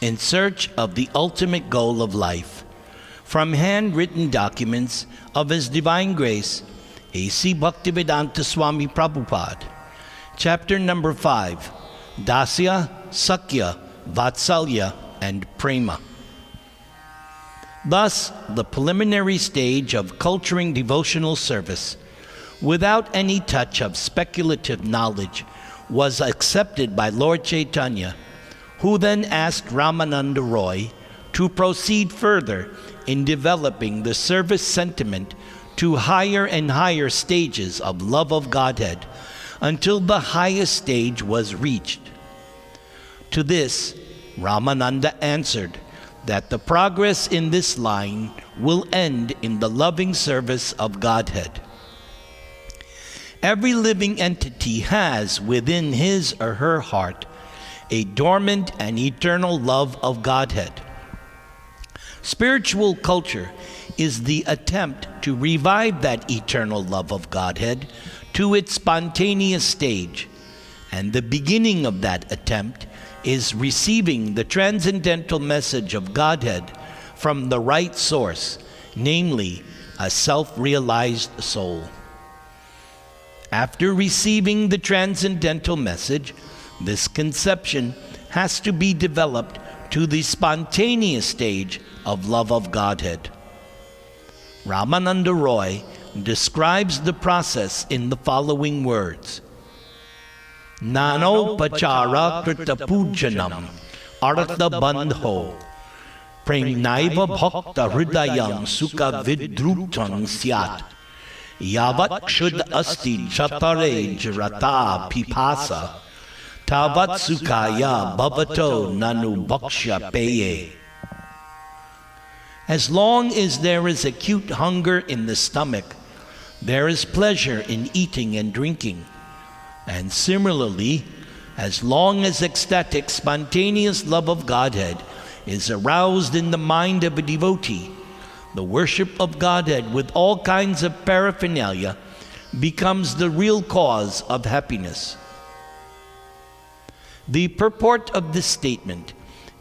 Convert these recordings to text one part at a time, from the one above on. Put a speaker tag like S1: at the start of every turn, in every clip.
S1: in search of the ultimate goal of life. From handwritten documents of His Divine Grace, A.C. Bhaktivedanta Swami Prabhupada. Chapter number 5, Däsya-Sakhya-Vätsalya and Prema. Thus, the preliminary stage of culturing devotional service, without any touch of speculative knowledge, was accepted by Lord Chaitanya, who then asked Ramananda Roy to proceed further in developing the service sentiment to higher and higher stages of love of Godhead, until the highest stage was reached. To this, Ramananda answered that the progress in this line will end in the loving service of Godhead. Every living entity has within his or her heart a dormant and eternal love of Godhead. Spiritual culture is the attempt to revive that eternal love of Godhead to its spontaneous stage, and the beginning of that attempt is receiving the transcendental message of Godhead from the right source, namely a self-realized soul. After receiving the transcendental message, this conception has to be developed to the spontaneous stage of love of Godhead. Ramananda Roy describes the process in the following words: Nanopachara krita pujanam artha bandho premnaiva bhakta hridayam sukha vidrutam syat yavat kshud asti chatare jarata pipasa tavat sukhaya bhavato nanu bhaksha peye. As long as there is acute hunger in the stomach, there is pleasure in eating and drinking. And similarly, as long as ecstatic, spontaneous love of Godhead is aroused in the mind of a devotee, the worship of Godhead with all kinds of paraphernalia becomes the real cause of happiness. The purport of this statement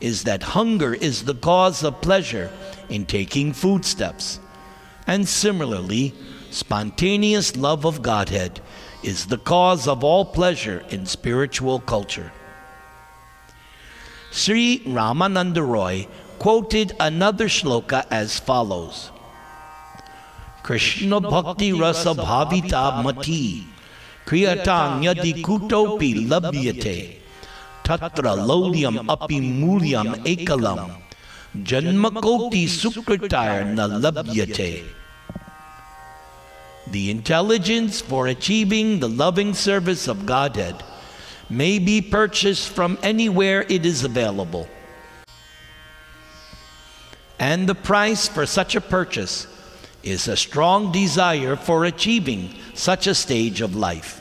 S1: is that hunger is the cause of pleasure in taking foodstuffs, and similarly, spontaneous love of Godhead is the cause of all pleasure in spiritual culture. Sri Ramananda Roy quoted another shloka as follows: Krishna bhakti rasa bhavita mati kriyatang yadi kutopi labhyate tatra lolyam api mulyam ekalam janmakoti sukritar na labhyate. The intelligence for achieving the loving service of Godhead may be purchased from anywhere it is available. And the price for such a purchase is a strong desire for achieving such a stage of life.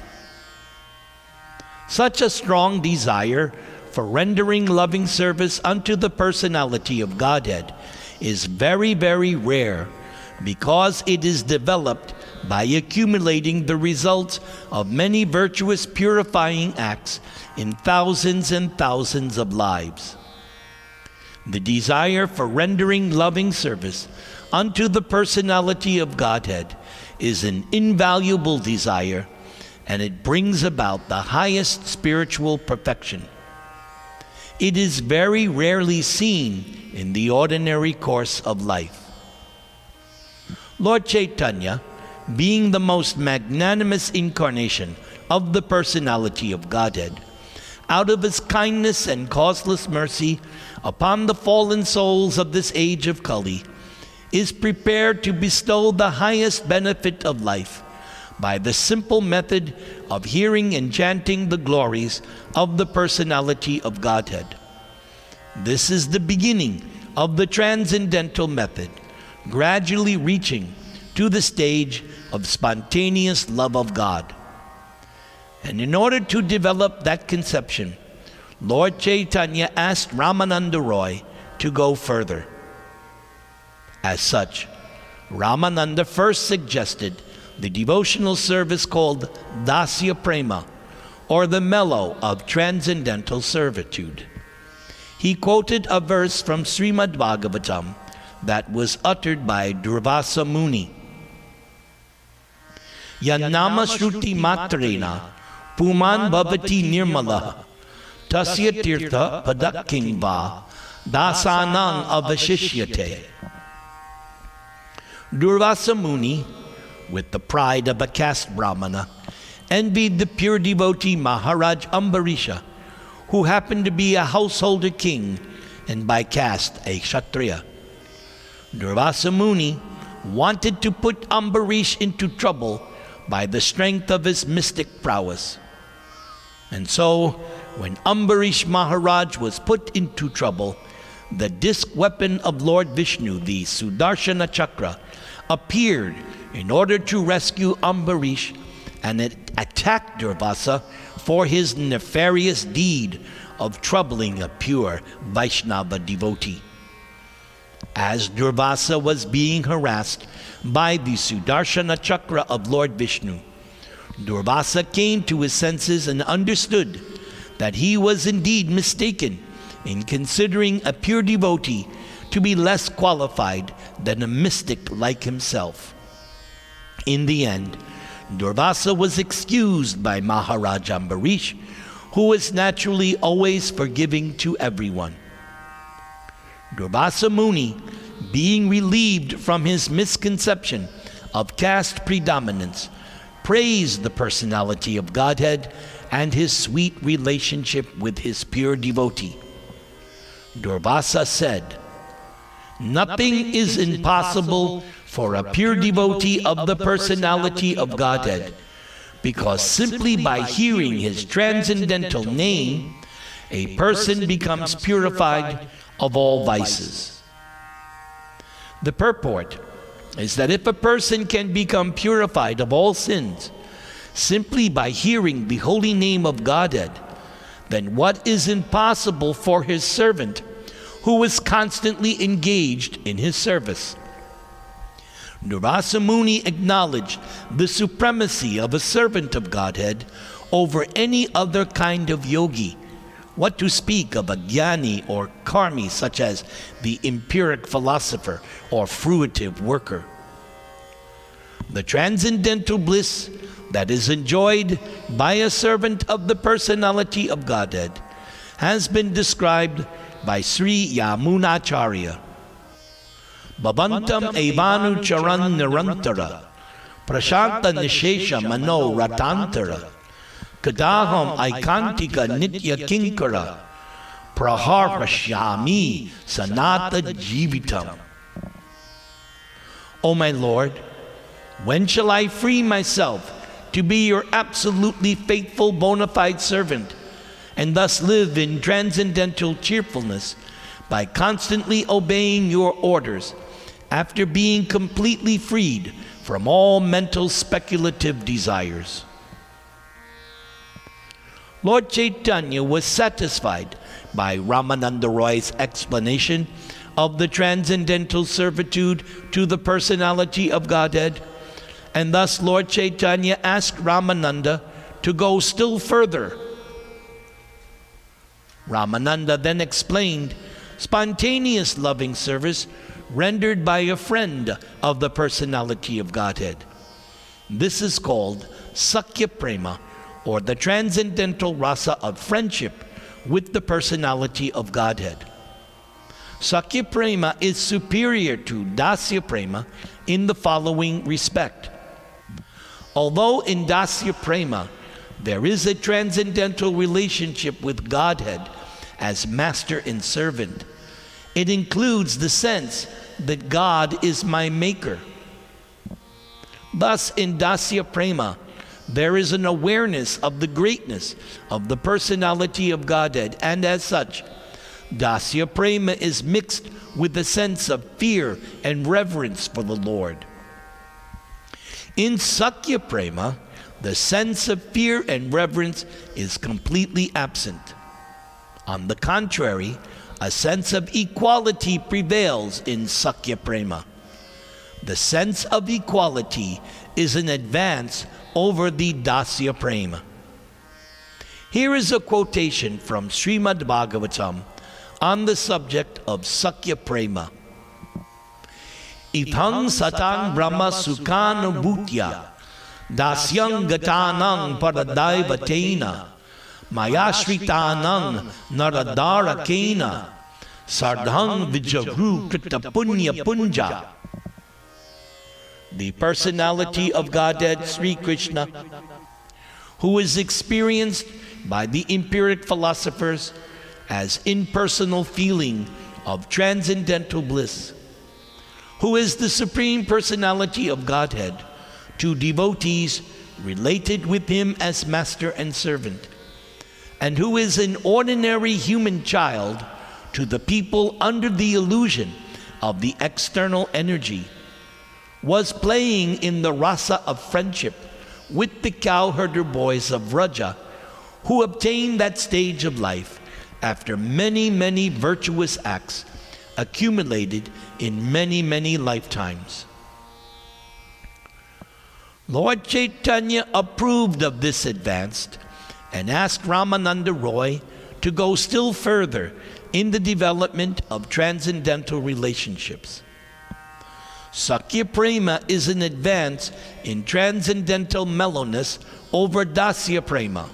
S1: Such a strong desire for rendering loving service unto the personality of Godhead is very, very rare, because it is developed by accumulating the results of many virtuous purifying acts in thousands and thousands of lives. The desire for rendering loving service unto the personality of Godhead is an invaluable desire, and it brings about the highest spiritual perfection. It is very rarely seen in the ordinary course of life. Lord Chaitanya, being the most magnanimous incarnation of the personality of Godhead, out of His kindness and causeless mercy upon the fallen souls of this age of Kali, is prepared to bestow the highest benefit of life by the simple method of hearing and chanting the glories of the personality of Godhead. This is the beginning of the transcendental method, gradually reaching to the stage of spontaneous love of God. And in order to develop that conception, Lord Chaitanya asked Ramananda Roy to go further. As such, Ramananda first suggested the devotional service called Däsya Prema, or the mellow of transcendental servitude. he quoted a verse from Srimad Bhagavatam that was uttered by Durvasa Muni. Yanama Shruti Matrena Puman Bhavati Nirmala Tasya Tirtha Padakin Va Dasanang Avashishyate. Durvasa Muni, with the pride of a caste Brahmana, envied the pure devotee Maharaj Ambarisha, who happened to be a householder king and by caste a Kshatriya. Durvasa Muni wanted to put Ambarish into trouble by the strength of his mystic prowess. And so, when Ambarish Maharaj was put into trouble, the disc weapon of Lord Vishnu, the Sudarshana Chakra, appeared in order to rescue Ambarish, and it attacked Durvasa for his nefarious deed of troubling a pure Vaishnava devotee. As Durvasa was being harassed by the Sudarshana Chakra of Lord Vishnu, Durvasa came to his senses and understood that he was indeed mistaken in considering a pure devotee to be less qualified than a mystic like himself. In the end, Durvasa was excused by Maharaj Ambarish, who was naturally always forgiving to everyone. Durvasa Muni, being relieved from his misconception of caste predominance, praised the personality of Godhead and his sweet relationship with his pure devotee. Durvasa said, "Nothing is impossible for a pure devotee of the personality of Godhead, because simply by hearing his transcendental name, a person becomes purified of all vices." The purport is that if a person can become purified of all sins simply by hearing the holy name of Godhead, then what is impossible for his servant who is constantly engaged in his service? Durvasa Muni acknowledged the supremacy of a servant of Godhead over any other kind of yogi. What to speak of a jnani or karmi such as the empiric philosopher or fruitive worker? The transcendental bliss that is enjoyed by a servant of the personality of Godhead has been described by Sri Yamunacharya. Bhavantam evanu charan nirantara prashanta nishesha mano ratantara kadaham aikantika nitya kinkara praharpashyami sanata jivitam. O my Lord, when shall I free myself to be your absolutely faithful bona fide servant, and thus live in transcendental cheerfulness by constantly obeying your orders, after being completely freed from all mental speculative desires? Lord Chaitanya was satisfied by Ramananda Roy's explanation of the transcendental servitude to the personality of Godhead, and thus Lord Chaitanya asked Ramananda to go still further. Ramananda then explained spontaneous loving service rendered by a friend of the personality of Godhead. This is called Sakhya Prema, or the transcendental rasa of friendship with the personality of Godhead. Sakhya Prema is superior to Däsya Prema in the following respect. Although in Däsya Prema there is a transcendental relationship with Godhead as master and servant, it includes the sense that God is my maker. Thus, in Däsya Prema, there is an awareness of the greatness of the personality of Godhead, and as such, Däsya Prema is mixed with a sense of fear and reverence for the Lord. In Sakhya Prema, the sense of fear and reverence is completely absent. On the contrary, a sense of equality prevails in Sakhya Prema. The sense of equality is an advance over the Däsya Prema. Here is a quotation from Srimad Bhagavatam on the subject of Sakhya Prema. Ithang satang brahma sukhanubhutya dasyang gatanang paradaivatena mayashritanang naradarakena sardhang vijavru krita punya punja. The personality of Godhead Sri Krishna, who is experienced by the empiric philosophers as impersonal feeling of transcendental bliss, who is the Supreme Personality of Godhead to devotees related with him as master and servant, and who is an ordinary human child to the people under the illusion of the external energy, was playing in the rasa of friendship with the cowherder boys of Vraja, who obtained that stage of life after many, many virtuous acts accumulated in many, many lifetimes. Lord Chaitanya approved of this advance and asked Ramananda Roy to go still further in the development of transcendental relationships. Sakhya Prema is an advance in transcendental mellowness over Dasya Prema,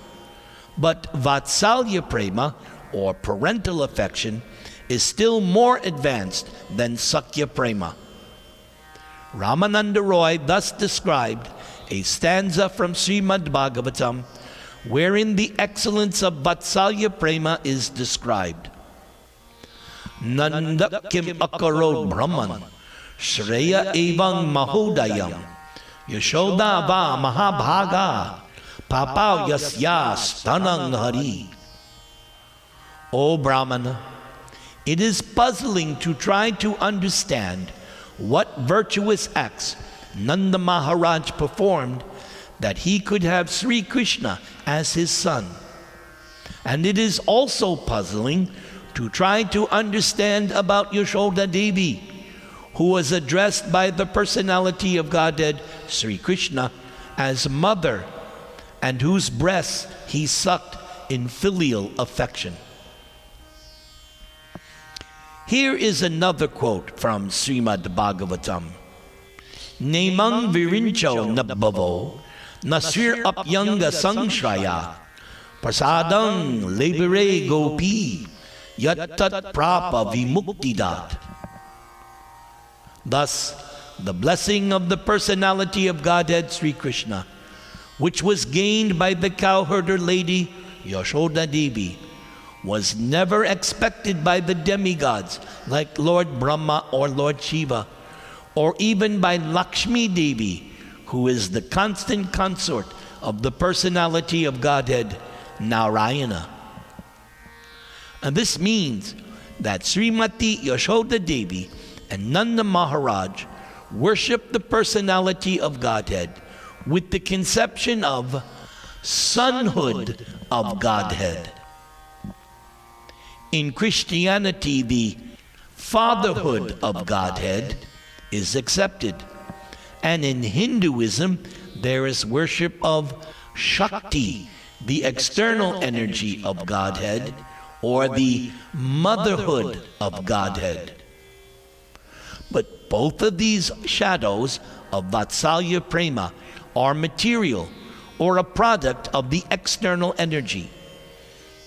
S1: but Vatsalya Prema, or parental affection, is still more advanced than Sakhya Prema. Ramananda Roy thus described a stanza from Srimad Bhagavatam wherein the excellence of Vatsalya Prema is described. Nanda kim akaro brahman Shreya evang mahodayam Yashoda va mahabhaga Papav yasyas tanang hari. O Brahmana, it is puzzling to try to understand what virtuous acts Nanda Maharaj performed that he could have Sri Krishna as his son. And it is also puzzling to try to understand about Yashoda Devi, who was addressed by the personality of Godhead, Sri Krishna, as mother, and whose breasts he sucked in filial affection. Here is another quote from Srimad Bhagavatam. Nemang virincho nabbavo nasir apyanga sangshraya prasadang lebire gopi yattat prapa vimuktidat. Thus, the blessing of the personality of Godhead Sri Krishna, which was gained by the cowherder lady Yashoda Devi, was never expected by the demigods like Lord Brahma or Lord Shiva, or even by Lakshmi Devi, who is the constant consort of the personality of Godhead Narayana. And this means that Srimati Yashoda Devi and Nanda Maharaj worship the personality of Godhead with the conception of sonhood of Godhead. In Christianity, the fatherhood of Godhead is accepted. And in Hinduism, there is worship of Shakti, the external energy of Godhead, or the motherhood of Godhead. But both of these shadows of Vatsalya Prema are material, or a product of the external energy.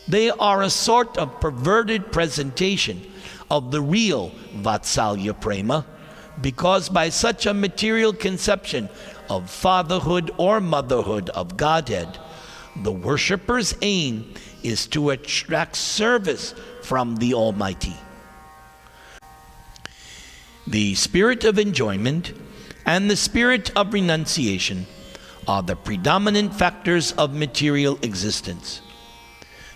S1: They are a sort of perverted presentation of the real Vatsalya Prema, because by such a material conception of fatherhood or motherhood of Godhead, the worshipper's aim is to extract service from the Almighty. The spirit of enjoyment and the spirit of renunciation are the predominant factors of material existence.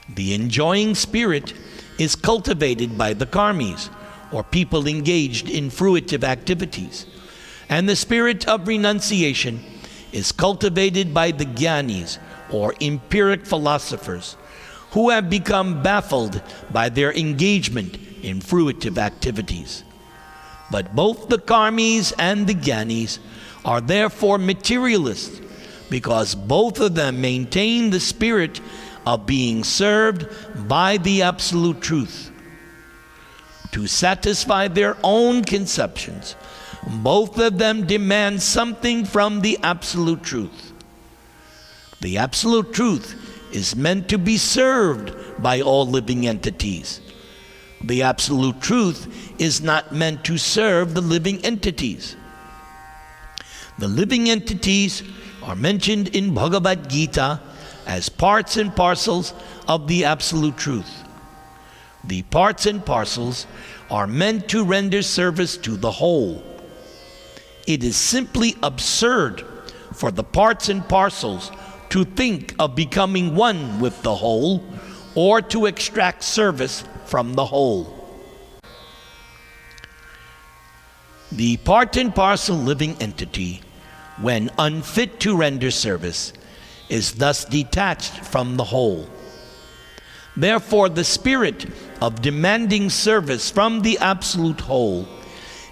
S1: The enjoying spirit is cultivated by the karmis, or people engaged in fruitive activities, and the spirit of renunciation is cultivated by the jnanis, or empiric philosophers, who have become baffled by their engagement in fruitive activities. But both the karmis and the jnanis are therefore materialists, because both of them maintain the spirit of being served by the absolute truth. to satisfy their own conceptions. Both of them demand something from the Absolute Truth. The Absolute Truth is meant to be served by all living entities. The Absolute Truth is not meant to serve the living entities. The living entities are mentioned in Bhagavad Gita as parts and parcels of the Absolute Truth. The parts and parcels are meant to render service to the whole. It is simply absurd for the parts and parcels to think of becoming one with the whole or to extract service from the whole. The part and parcel living entity, when unfit to render service, is thus detached from the whole. Therefore, the spirit of demanding service from the absolute whole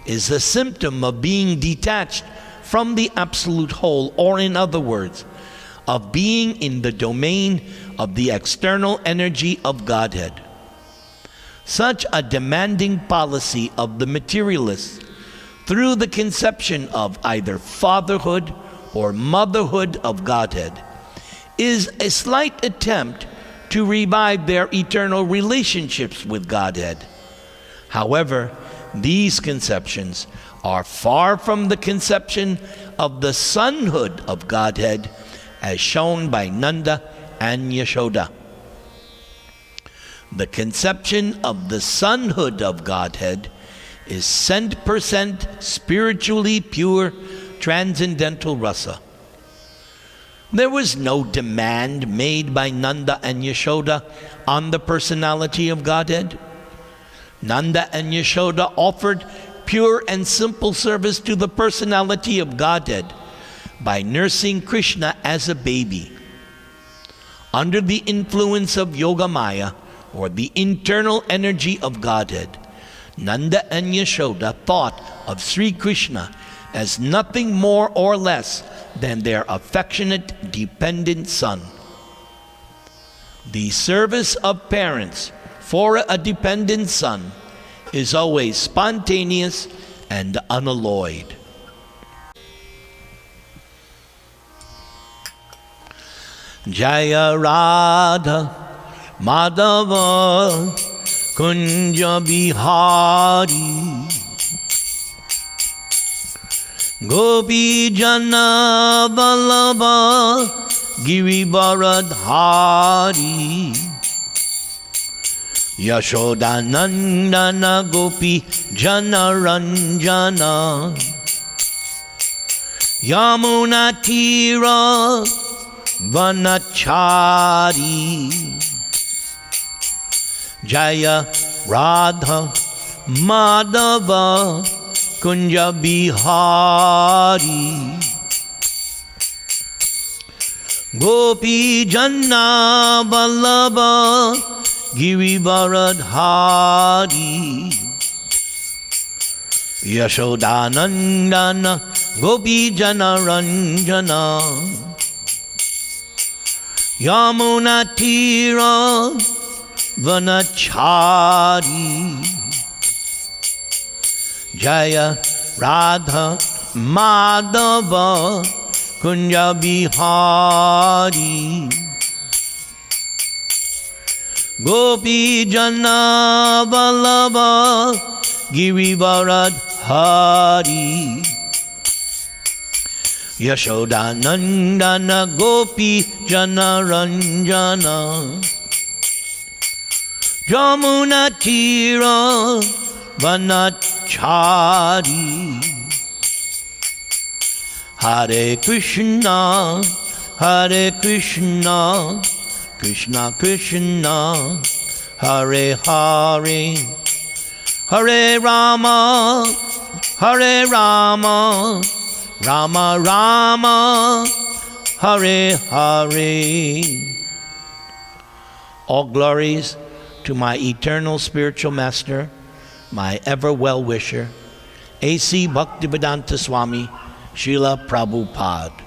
S1: is a symptom of being detached from the absolute whole, or in other words, of being in the domain of the external energy of Godhead. Such a demanding policy of the materialists through the conception of either fatherhood or motherhood of Godhead is a slight attempt to revive their eternal relationships with Godhead. However, these conceptions are far from the conception of the sonhood of Godhead as shown by Nanda and Yashoda. The conception of the sonhood of Godhead is 100% spiritually pure transcendental rasa. There was no demand made by Nanda and Yashoda on the personality of Godhead. Nanda and Yashoda offered pure and simple service to the personality of Godhead by nursing Krishna as a baby. Under the influence of Yogamaya, or the internal energy of Godhead, Nanda and Yashoda thought of Sri Krishna as nothing more or less than their affectionate, dependent son. The service of parents for a dependent son is always spontaneous and unalloyed. Jaya Radha Madhava Kunja Bihari Gopi Jana Vallabha Girivaradhari Yashoda Nandana Gopi Jana Ranjana Yamuna Tira Vanachari Jaya Radha Madhava Kunja Bihari Gopi Janna Vallabha Girivaradhari Yashodanandana Gopi Jana Ranjana Yamuna Tira Vanachari Jaya Radha Madhava Kunja Bihari Gopi Jana Vallabha Girivaradhari Yashodanandana Gopi Jana Ranjana Jamuna Tira Vanachari Hare Krishna Krishna Krishna Hare Hare Hare Rama Rama Rama Hare Hare. All glories to my eternal spiritual master, my ever well-wisher, A.C. Bhaktivedanta Swami, Srila Prabhupada.